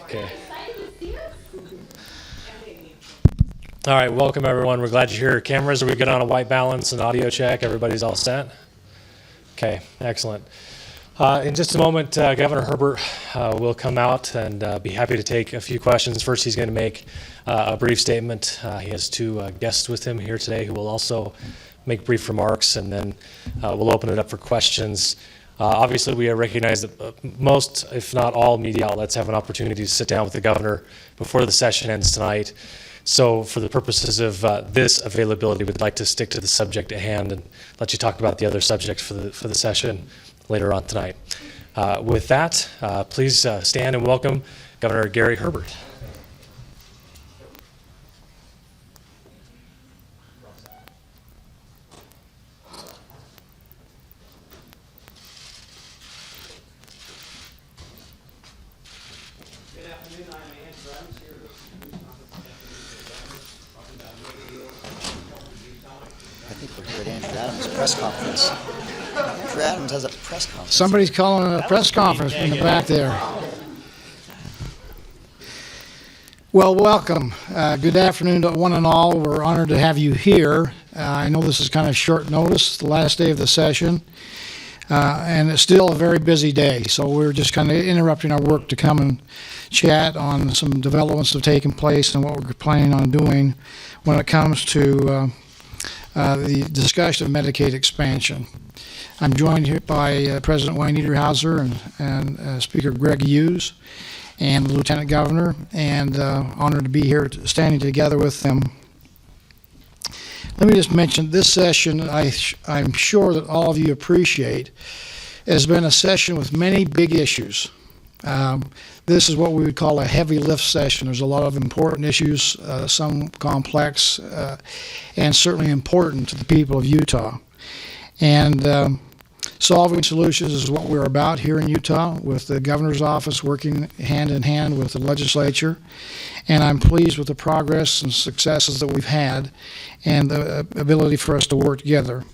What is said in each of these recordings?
Okay. All right, welcome everyone. We're glad you're here. Cameras, are we good on a white balance and audio check? Everybody's all set? Okay, excellent. In just a moment, Governor Herbert will come out and be happy to take a few questions. First, he's going to make a brief statement. He has two guests with him here today who will also make brief remarks, and then we'll open it up for questions. Obviously, we recognize that most, if not all, media outlets have an opportunity to sit down with the governor before the session ends tonight. So for the purposes of this availability, we'd like to stick to the subject at hand and let you talk about the other subjects for the session later on tonight. With that, please stand and welcome Governor Gary Herbert. Press conference. Andrew Adams has a press conference. Somebody's calling a press conference in the back there. Well, welcome. Good afternoon to one and all. We're honored to have you here. I know this is kind of short notice, the last day of the session, and it's still a very busy day. So we're just kind of interrupting our work to come and chat on some developments that have taken place and what we're planning on doing when it comes to the discussion of Medicaid expansion. I'm joined here by President Wayne Niederhauser and Speaker Greg Hughes and the Lieutenant Governor, and honored to be here standing together with them. Let me just mention this session, I'm sure that all of you appreciate, has been a session with many big issues. This is what we would call a heavy lift session. There's a lot of important issues, some complex, and certainly important to the people of Utah. And solving solutions is what we're about here in Utah, with the governor's office working hand in hand with the legislature. And I'm pleased with the progress and successes that we've had and the ability for us to work together.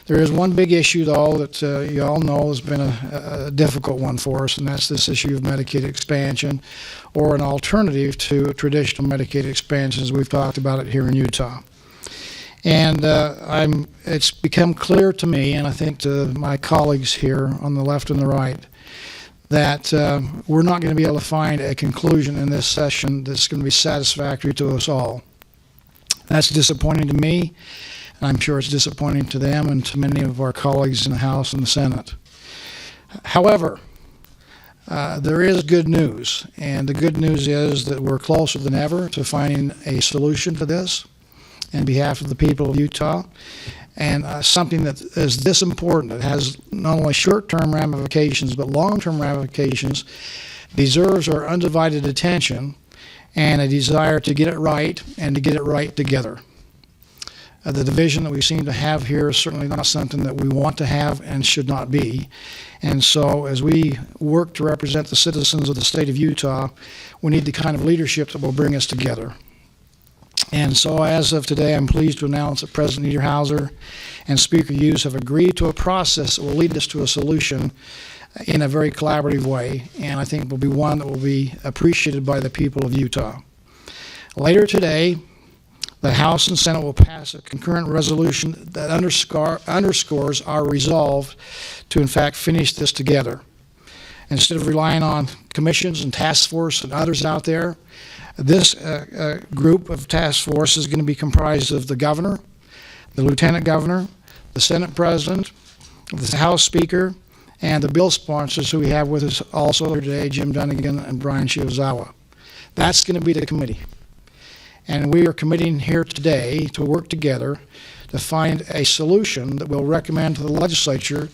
There is one big issue, though, that you all know has been a difficult one for us, and that's this issue of Medicaid expansion, or an alternative to traditional Medicaid expansion, as we've talked about it here in Utah. And it's become clear to me, and I think to my colleagues here on the left and the right, that we're not going to be able to find a conclusion in this session that's going to be satisfactory to us all. That's disappointing to me. And I'm sure it's disappointing to them and to many of our colleagues in the House and the Senate. However, there is good news, and the good news is that we're closer than ever to finding a solution to this on behalf of the people of Utah, and something that is this important, that has not only short-term ramifications but long-term ramifications, deserves our undivided attention and a desire to get it right and to get it right together. The division that we seem to have here is certainly not something that we want to have and should not be. And so as we work to represent the citizens of the state of Utah, we need the kind of leadership that will bring us together. And so as of today, I'm pleased to announce that President Niederhauser and Speaker Hughes have agreed to a process that will lead us to a solution in a very collaborative way, and I think will be one that will be appreciated by the people of Utah. Later today, the House and Senate will pass a concurrent resolution that underscores our resolve to, in fact, finish this together. Instead of relying on commissions and task force and others out there, this group of task force is going to be comprised of the governor, the lieutenant governor, the Senate president, the House Speaker, and the bill sponsors who we have with us also today, Jim Dunnigan and Brian Shiozawa. That's going to be the committee. And we are committing here today to work together to find a solution that we'll recommend to the legislature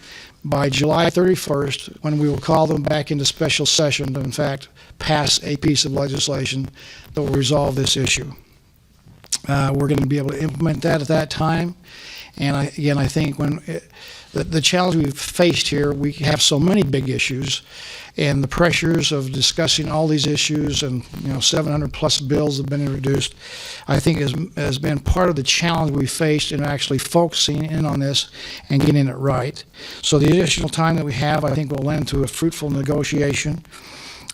by July 31st, when we will call them back into special session to, in fact, pass a piece of legislation that will resolve this issue. We're going to be able to implement that at that time. And I think the challenge we've faced here, we have so many big issues, and the pressures of discussing all these issues, and 700 plus bills have been introduced, I think has been part of the challenge we faced in actually focusing in on this and getting it right. So the additional time that we have, I think, will lend to a fruitful negotiation,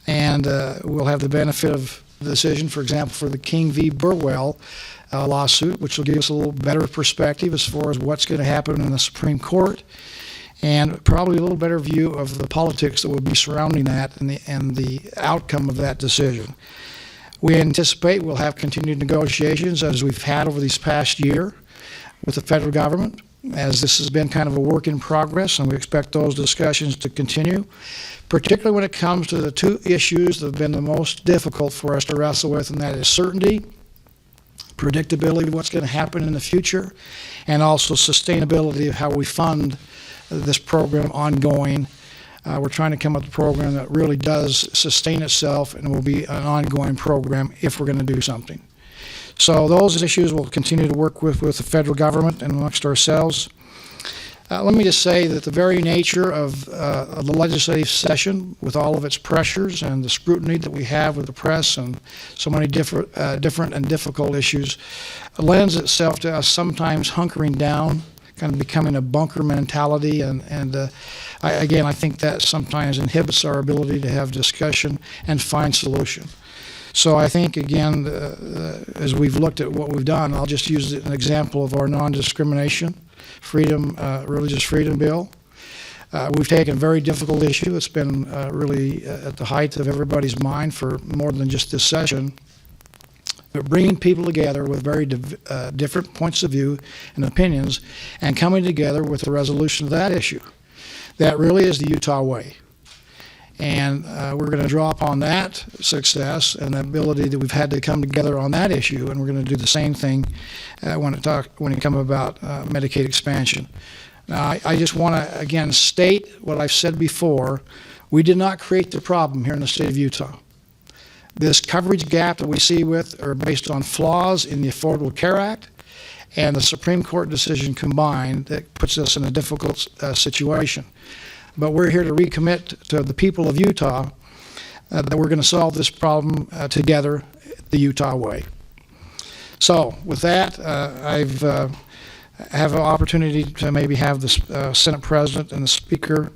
and we'll have the benefit of the decision, for example, for the King v. Burwell lawsuit, which will give us a little better perspective as far as what's going to happen in the Supreme Court, and probably a little better view of the politics that will be surrounding that and the outcome of that decision. We anticipate we'll have continued negotiations as we've had over these past year with the federal government, as this has been kind of a work in progress, and we expect those discussions to continue, particularly when it comes to the two issues that have been the most difficult for us to wrestle with, and that is certainty, predictability of what's going to happen in the future, and also sustainability of how we fund this program ongoing. We're trying to come up with a program that really does sustain itself and will be an ongoing program if we're going to do something. So those issues we'll continue to work with the federal government and amongst ourselves. Let me just say that the very nature of the legislative session, with all of its pressures and the scrutiny that we have with the press and so many different and difficult issues, lends itself to us sometimes hunkering down, kind of becoming a bunker mentality, and I think that sometimes inhibits our ability to have discussion and find solution. So I think, again, as we've looked at what we've done, I'll just use an example of our non-discrimination religious freedom bill. We've taken a very difficult issue. It's been really at the height of everybody's mind for more than just this session. But bringing people together with very different points of view and opinions, and coming together with the resolution of that issue. That really is the Utah way. And we're going to draw upon that success and the ability that we've had to come together on that issue, and we're going to do the same thing when it comes about Medicaid expansion. Now, I just want to, again, state what I've said before. We did not create the problem here in the state of Utah. This coverage gap that we see are based on flaws in the Affordable Care Act and the Supreme Court decision combined that puts us in a difficult situation. But we're here to recommit to the people of Utah that we're going to solve this problem together the Utah way. So with that, I have an opportunity to maybe have the Senate President and the Speaker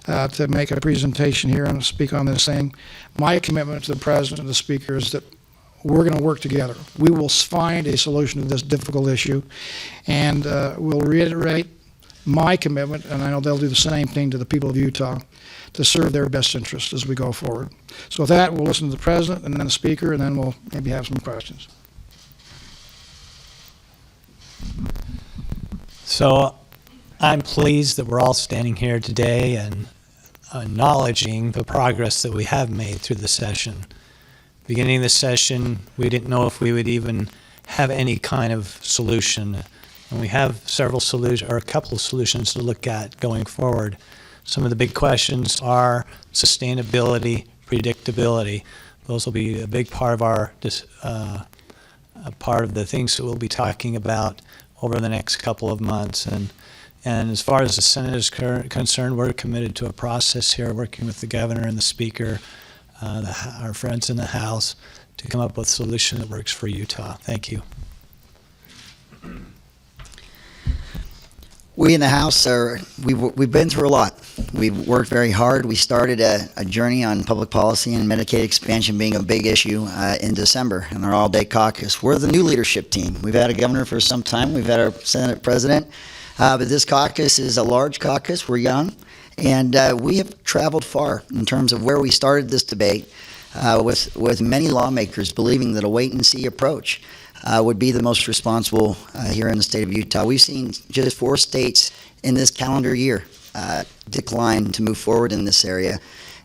to make a presentation here and speak on this thing. My commitment to the President and the Speaker is that we're going to work together. We will find a solution to this difficult issue, and we'll reiterate my commitment, and I know they'll do the same thing to the people of Utah, to serve their best interest as we go forward. So with that, we'll listen to the President and then the Speaker, and then we'll maybe have some questions. So I'm pleased that we're all standing here today and acknowledging the progress that we have made through the session. Beginning of the session, we didn't know if we would even have any kind of solution. And we have several solutions, or a couple of solutions to look at going forward. Some of the big questions are sustainability, predictability. Those will be a big part of our part of the things that we'll be talking about over the next couple of months. And as far as the Senate is concerned, we're committed to a process here, working with the governor and the Speaker, our friends in the House, to come up with a solution that works for Utah. Thank you. We in the House we've been through a lot. We've worked very hard. We started a journey on public policy and Medicaid expansion being a big issue in December in our all-day caucus. We're the new leadership team. We've had a governor for some time. We've had our Senate president. But this caucus is a large caucus. We're young. And we have traveled far in terms of where we started this debate with many lawmakers believing that a wait-and-see approach would be the most responsible here in the state of Utah. We've seen just 4 states in this calendar year decline to move forward in this area,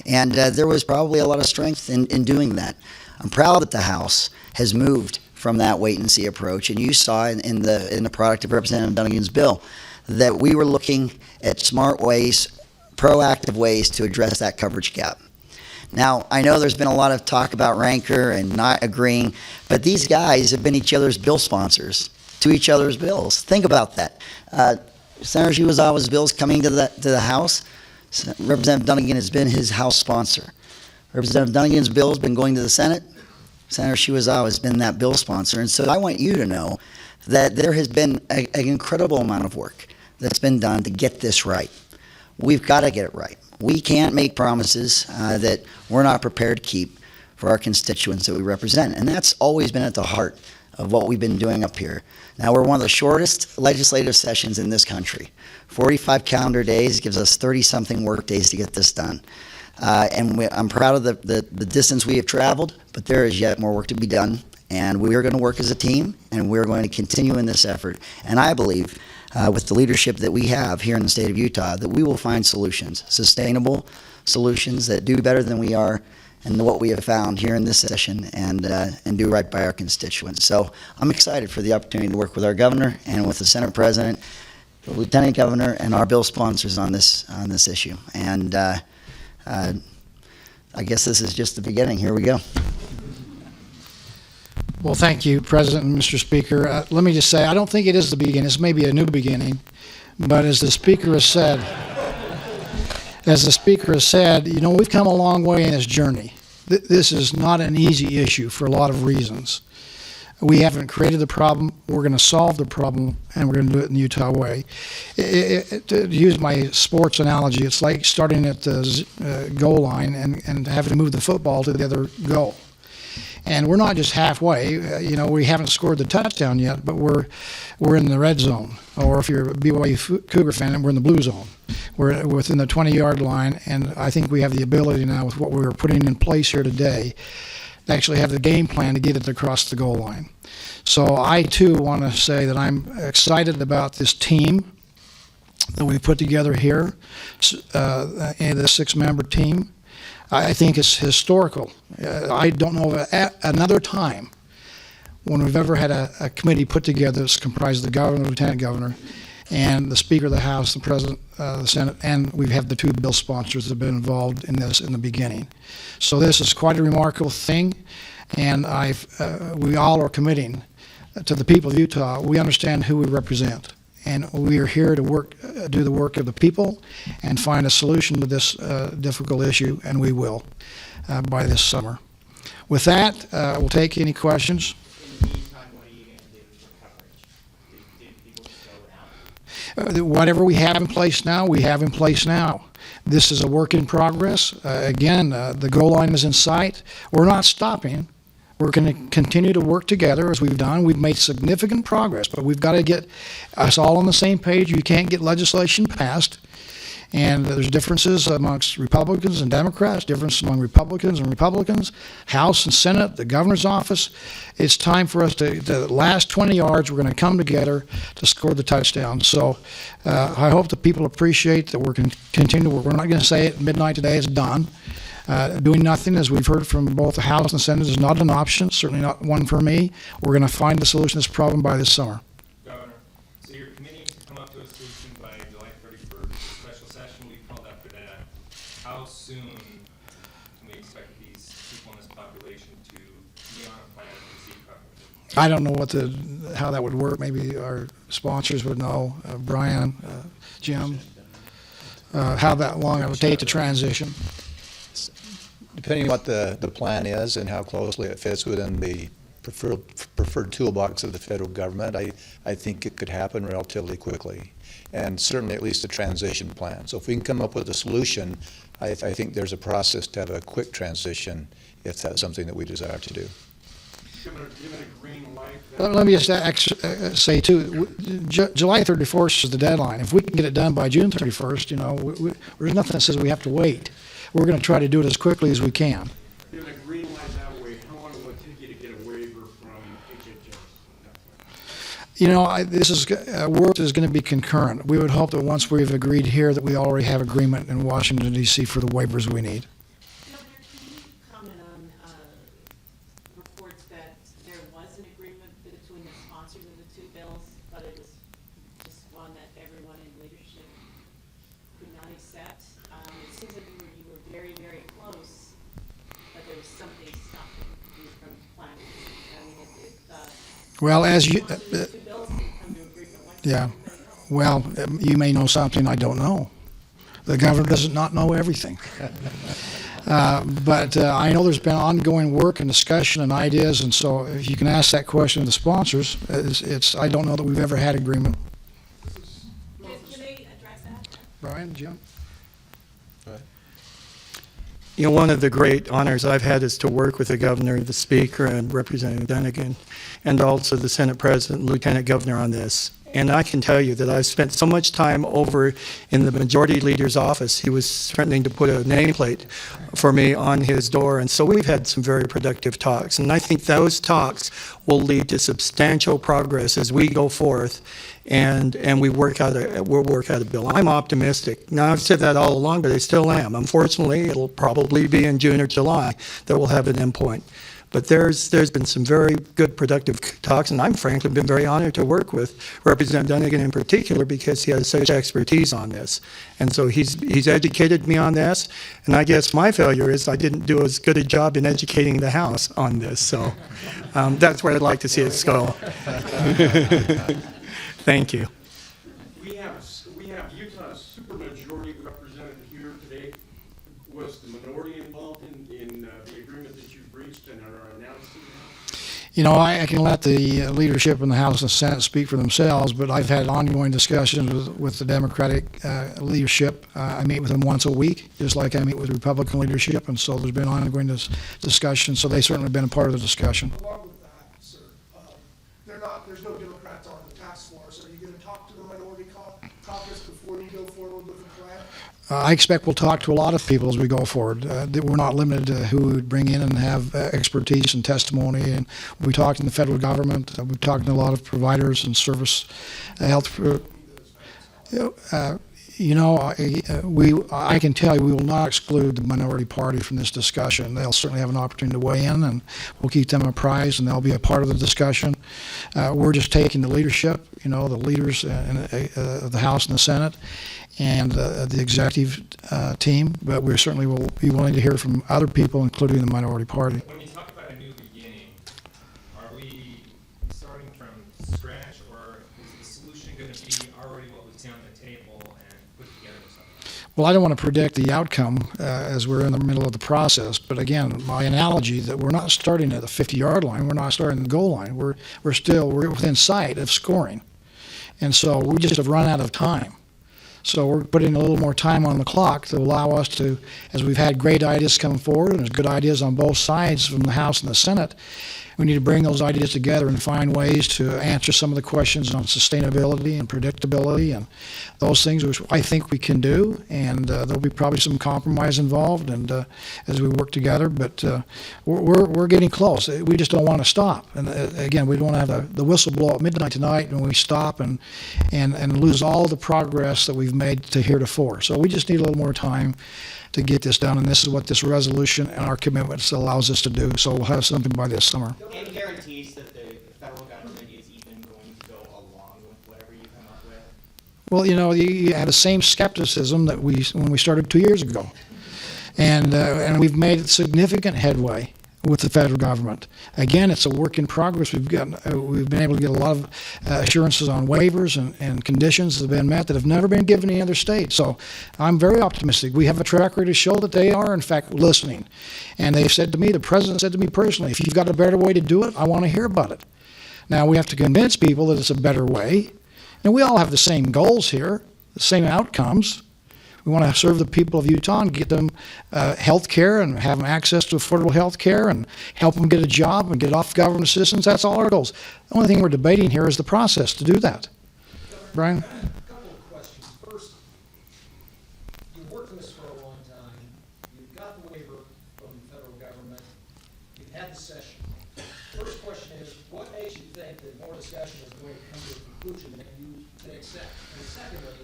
and there was probably a lot of strength in doing that. I'm proud that the House has moved from that wait and see approach. And you saw in the product of Representative Dunnigan's bill that we were looking at smart ways, proactive ways to address that coverage gap. Now, I know there's been a lot of talk about rancor and not agreeing, but these guys have been each other's bill sponsors to each other's bills. Think about that. Senator Shiwazawa's bill's coming to the House. Representative Dunnigan has been his House sponsor. Representative Dunnigan's bill has been going to the Senate. Senator Shiwazawa has been that bill sponsor. And so I want you to know that there has been an incredible amount of work that's been done to get this right. We've got to get it right. We can't make promises that we're not prepared to keep for our constituents that we represent. And that's always been at the heart of what we've been doing up here. Now, we're one of the shortest legislative sessions in this country. 45 calendar days gives us 30-something work days to get this done. I'm proud of the distance we have traveled, but there is yet more work to be done. And we are going to work as a team, and we're going to continue in this effort. And I believe, with the leadership that we have here in the state of Utah, that we will find solutions, sustainable solutions that do better than we are and what we have found here in this session, and do right by our constituents. So I'm excited for the opportunity to work with our governor and with the Senate President, the Lieutenant Governor, and our bill sponsors on this issue. And I guess this is just the beginning. Here we go. Well, thank you, President and Mr. Speaker. Let me just say, I don't think it is the beginning. It's maybe a new beginning. But as the Speaker has said, you know, we've come a long way in this journey. This is not an easy issue for a lot of reasons. We haven't created the problem. We're going to solve the problem, and we're going to do it in the Utah way. To use my sports analogy, it's like starting at the goal line and having to move the football to the other goal. And we're not just halfway. You know, we haven't scored the touchdown yet, but we're in the red zone. Or if you're a BYU Cougar fan, we're in the blue zone. We're within the 20-yard line, and I think we have the ability now with what we're putting in place here today to actually have the game plan to get it across the goal line. So I, too, want to say that I'm excited about this team that we put together here, and the 6-member team. I think it's historical. I don't know of another time when we've ever had a committee put together that's comprised of the governor, the lieutenant governor, and the Speaker of the House, the President of the Senate, and we've had the 2 bill sponsors that have been involved in this in the beginning. So this is quite a remarkable thing, and we all are committing to the people of Utah. We understand who we represent. And we are here to do the work of the people and find a solution to this difficult issue, and we will by this summer. With that, we'll take any questions. In the meantime, what are you going to do for coverage? Did people just go without? Whatever we have in place now, we have in place now. This is a work in progress. Again, the goal line is in sight. We're not stopping. We're going to continue to work together as we've done. We've made significant progress, but we've got to get us all on the same page. You can't get legislation passed, and there's differences amongst Republicans and Democrats, differences among Republicans and Republicans, House and Senate, the governor's office. It's time for us to the last 20 yards, we're going to come together to score the touchdown. So I hope that people appreciate that we're going to continue to work. We're not going to say at midnight today it's done. Doing nothing, as we've heard from both the House and Senate, is not an option, certainly not one for me. We're going to find a solution to this problem by this summer. Governor, so you're committing to come up to a solution by July 31st, special session, we called up for that. How soon can we expect these people in this population to be on a plan to receive coverage? I don't know how that would work. Maybe our sponsors would know, Brian, Jim, how that long it would take to transition. Depending on what the plan is and how closely it fits within the preferred toolbox of the federal government, I think it could happen relatively quickly, and certainly at least a transition plan. So if we can come up with a solution, I think there's a process to have a quick transition if that's something that we desire to do. Let me just say, too, July 31st is the deadline. If we can get it done by June 31st, you know, there's nothing that says we have to wait. We're going to try to do it as quickly as we can. Given a green light that way, how long will it take you to get a waiver from HHS? You know, this is work is going to be concurrent. We would hope that once we've agreed here that we already have agreement in Washington, D.C. for the waivers we need. Governor, can you comment on reports that there was an agreement thought it was just one that everyone in leadership could not accept. It seems like you were very, very close, but there was something stopping you from planning. I mean, Well, as you, once the two bills can come to agreement, why can't yeah. everybody else? Well, you may know something I don't know. The governor does not know everything. But I know there's been ongoing work and discussion and ideas, and so if you can ask that question of the sponsors, I don't know that we've ever had agreement. Can they address that? Brian, Jim? You know, one of the great honors I've had is to work with the governor, the speaker, and Representative Dunnigan, and also the Senate President and Lieutenant Governor on this. And I can tell you that I've spent so much time over in the majority leader's office. He was threatening to put a nameplate for me on his door. And so we've had some very productive talks. And I think those talks will lead to substantial progress as we go forth and we'll work out a bill. I'm optimistic. Now, I've said that all along, but I still am. Unfortunately, it'll probably be in June or July that we'll have an endpoint. But there's been some very good productive talks, and I'm frankly been very honored to work with Representative Dunnigan in particular because he has such expertise on this. And so he's educated me on this, and I guess my failure is I didn't do as good a job in educating the House on this. So that's where I'd like to see it go. Thank you. We have Utah's supermajority represented here today. Was the minority involved in the agreement that you've reached and are announcing now? You know, I can let the leadership in the House and Senate speak for themselves, but I've had ongoing discussions with the Democratic leadership. I meet with them once a week, just like I meet with Republican leadership, and so there's been ongoing discussion, so they certainly have been a part of the discussion. Along with that, sir, there's no Democrats on the task force. Are you going to talk to the minority caucus before you go forward with the plan? I expect we'll talk to a lot of people as we go forward. That we're not limited to who we would bring in and have expertise and testimony. And we talked in the federal government. We've talked to a lot of providers and service health. I can tell you we will not exclude the minority party from this discussion. They'll certainly have an opportunity to weigh in, and we'll keep them apprised, and they'll be a part of the discussion. We're just taking the leadership, the leaders of the House and the Senate, and the executive team, but we certainly will be willing to hear from other people, including the minority party. When you talk about a new beginning, are we starting from scratch, or is the solution going to be already what was on the table and put together something? Well, I don't want to predict the outcome as we're in the middle of the process, but again, my analogy that we're not starting at the 50-yard line, we're not starting at the goal line. We're within sight of scoring, and so we just have run out of time. So we're putting a little more time on the clock to allow us to, as we've had great ideas come forward, and there's good ideas on both sides from the House and the Senate, we need to bring those ideas together and find ways to answer some of the questions on sustainability and predictability and those things, which I think we can do. And there'll be probably some compromise involved, and as we work together. But we're getting close. We just don't want to stop. And again, we don't want to have the whistle blow at midnight tonight when we stop and lose all the progress that we've made to heretofore. So we just need a little more time to get this done, and this is what this resolution and our commitments allows us to do. So we'll have something by this summer. Any guarantees that the federal government is even going to go along with whatever you come up with? Well, you had the same skepticism that when we started 2 years ago, and we've made significant headway with the federal government. Again, it's a work in progress. We've been able to get a lot of assurances on waivers and conditions that have been met that have never been given in any other state. So I'm very optimistic. We have a track record to show that they are, in fact, listening. And they've said to me, the president said to me personally, if you've got a better way to do it, I want to hear about it. Now, we have to convince people that it's a better way. And we all have the same goals here, the same outcomes. We want to serve the people of Utah and get them health care and have them access to affordable health care and help them get a job and get off government assistance. That's all our goals. The only thing we're debating here is the process to do that. Brian? A couple of questions. First, you've worked on this for a long time. You've got the waiver from the federal government. You've had the session. First question is, what makes you think that more discussion is going to come to a conclusion that you can accept? And secondly,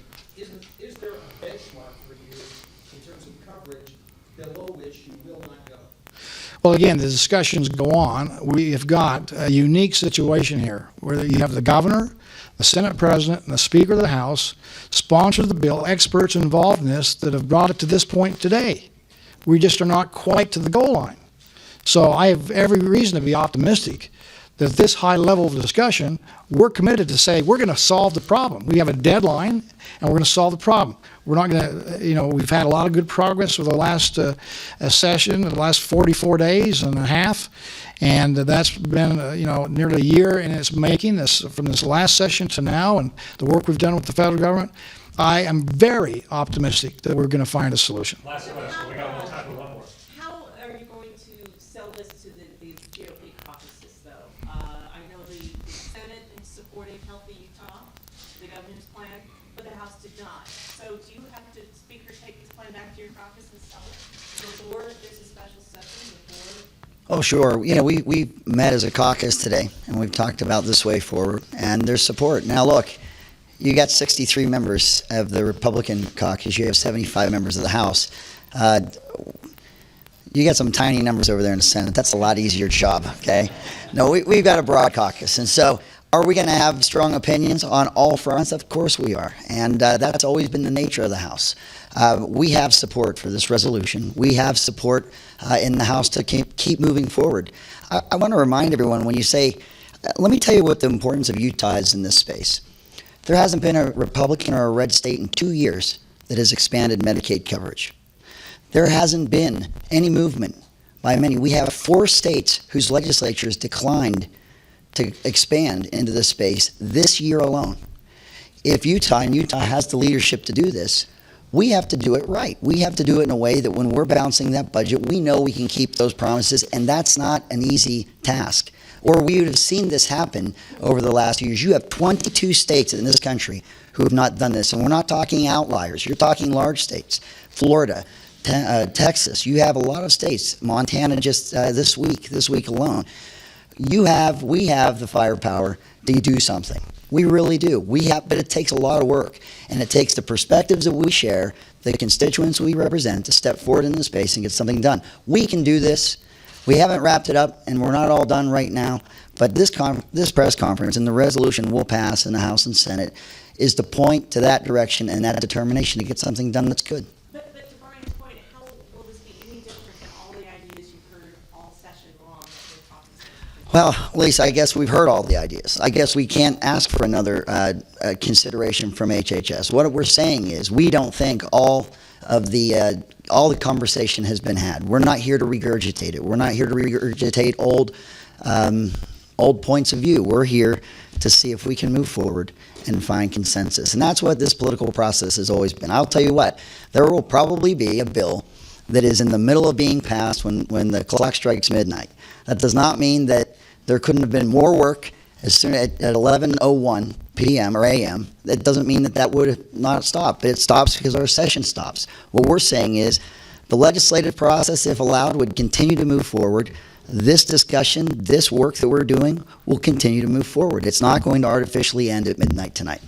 is there a benchmark for you in terms of coverage below which you will not go? Well, again, the discussions go on. We have got a unique situation here where you have the governor, the Senate President and the Speaker of the House sponsored the bill, experts involved in this that have brought it to this point today. We just are not quite to the goal line. So I have every reason to be optimistic that this high level of discussion, we're committed to say we're going to solve the problem. We have a deadline, and we're going to solve the problem. We're not going to, we've had a lot of good progress with the last session, the last 44 days and a half, and that's been, nearly a year in its making, from this last session to now, and the work we've done with the federal government. I am very optimistic that we're going to find a solution. Last question. We got more time for one more. How are you going to sell this to the GOP caucuses, though? I know the Senate is supporting Healthy Utah, the governor's plan, but the House did not. So do you have to, Speaker, take this plan back to your caucus and sell it before there's a special session, before? Oh, sure. We met as a caucus today, and we've talked about this way forward, and there's support. Now, look, you got 63 members of the Republican caucus. You have 75 members of the House. You got some tiny numbers over there in the Senate. That's a lot easier job, okay? No, we've got a broad caucus. And so are we going to have strong opinions on all fronts? Of course we are. And that's always been the nature of the House. We have support for this resolution. We have support in the House to keep moving forward. I want to remind everyone, when you say, let me tell you what the importance of Utah is in this space. There hasn't been a Republican or a red state in 2 years that has expanded Medicaid coverage. There hasn't been any movement by many. We have 4 states whose legislatures declined to expand into this space this year alone. If Utah has the leadership to do this, we have to do it right. We have to do it in a way that when we're balancing that budget, we know we can keep those promises, and that's not an easy task. Or we would have seen this happen over the last years. You have 22 states in this country who have not done this, and we're not talking outliers. You're talking large states. Florida, Texas. You have a lot of states. Montana just this week alone. We have the firepower to do something. We really do. But it takes a lot of work, and it takes the perspectives that we share, the constituents we represent, to step forward in the space and get something done. We can do this. We haven't wrapped it up, and we're not all done right now, but this press conference and the resolution we'll pass in the House and Senate is to point to that direction and that determination to get something done that's good. But to Brian's point, how will this be any different than all the ideas you've heard all session long that we're talking about? Well, Lisa, I guess we've heard all the ideas. I guess we can't ask for another consideration from HHS. What we're saying is we don't think all the conversation has been had. We're not here to regurgitate it. We're not here to regurgitate old points of view. We're here to see if we can move forward and find consensus. And that's what this political process has always been. I'll tell you what, there will probably be a bill that is in the middle of being passed when the clock strikes midnight. That does not mean that there couldn't have been more work as soon at 11:01 p.m. or a.m. That doesn't mean that would have not stopped. It stops because our session stops. What we're saying is the legislative process, if allowed, would continue to move forward. This discussion, this work that we're doing, will continue to move forward. It's not going to artificially end at midnight tonight.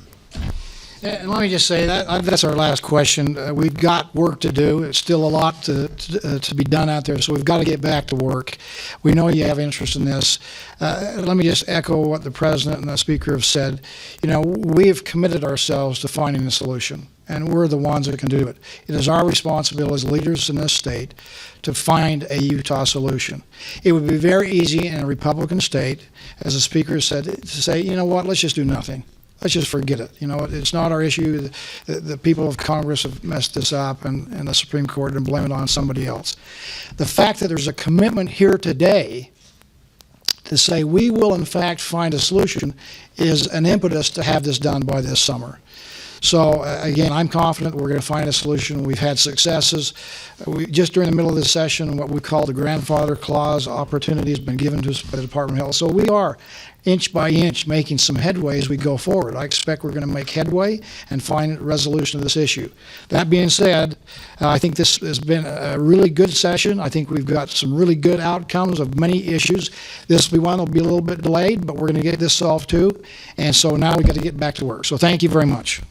And let me just say that's our last question. We've got work to do. It's still a lot to be done out there, so we've got to get back to work. We know you have interest in this. Let me just echo what the President and the Speaker have said. We have committed ourselves to finding a solution, and we're the ones that can do it. It is our responsibility as leaders in this state to find a Utah solution. It would be very easy in a Republican state, as the Speaker said, to say, let's just do nothing. Let's just forget it. It's not our issue. The people of Congress have messed this up, and the Supreme Court, and blame it on somebody else. The fact that there's a commitment here today to say we will in fact find a solution is an impetus to have this done by this summer. So again, I'm confident we're going to find a solution. We've had successes. Just during the middle of this session, what we call the grandfather clause opportunity has been given to us by the Department of Health. So we are inch by inch making some headway as we go forward. I expect we're going to make headway and find a resolution of this issue. That being said, I think this has been a really good session. I think we've got some really good outcomes of many issues. This will be one that will be a little bit delayed, but we're going to get this solved too. And so now we've got to get back to work. So thank you very much.